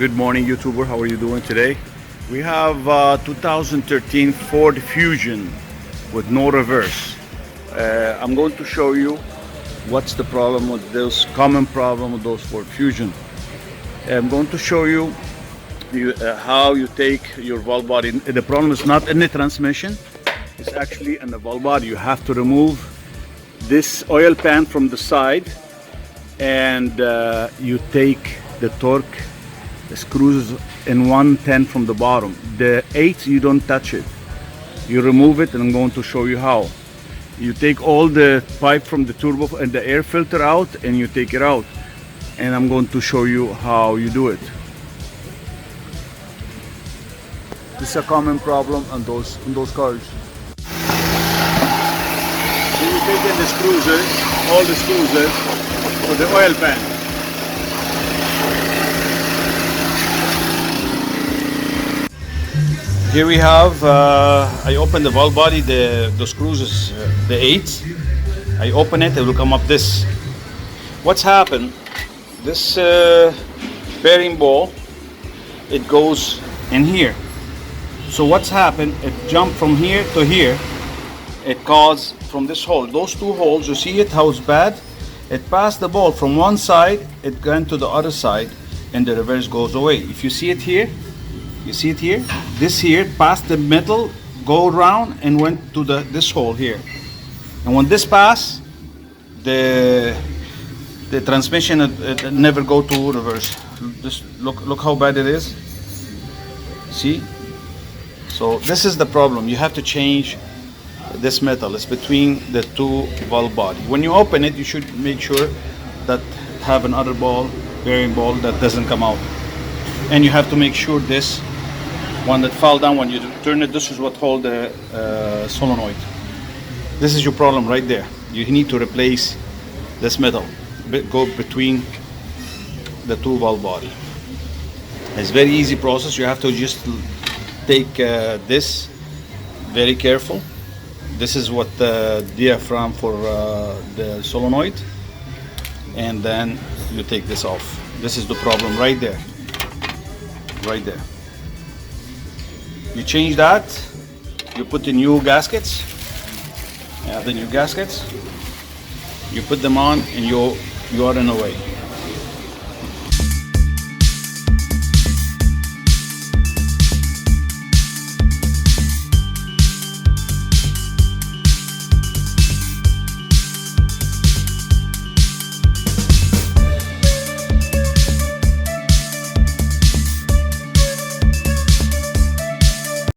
Good morning, YouTuber. How are you doing today? We have 2013 Ford Fusion with no reverse. I'm going to show you what's the problem with this common problem with those Ford Fusion. I'm going to show you how you take your valve body. The problem is not in the transmission, it's actually in the valve body. You have to remove this oil pan from the side, and you take the torque, the screws in 110 from the bottom. The 8, you don't touch it. You remove it, and I'm going to show you how. You take all the pipe from the turbo and the air filter out, and you take it out. And I'm going to show you how you do it. This is a common problem on those cars. So you take in the screws, all the screws for the oil pan. Here we have, I open the valve body, the screws is the 8. I open it, it will come up this. What's happened? This bearing ball, it goes in here. So what's happened? It jumped from here to here. It caused from this hole. Those two holes, you see it, how it's bad? It passed the ball from one side, it went to the other side, and the reverse goes away. If you see it here, you see it here? This here passed the metal, go around and went to this hole here. And when this passed, the transmission it never go to reverse. Just look how bad it is. See? So this is the problem. You have to change this metal. It's between the two valve body. When you open it, you should make sure that have another ball, bearing ball that doesn't come out. And you have to make sure this one that fell down when you turn it, this is what hold the solenoid. This is your problem right there. You need to replace this metal, go between the two valve body. It's very easy process. You have to just take this very careful. This is what the diaphragm for the solenoid, and then you take this off. This is the problem right there, right there. You change that, you put the new gaskets, the new gaskets, you put them on, and you are in a way.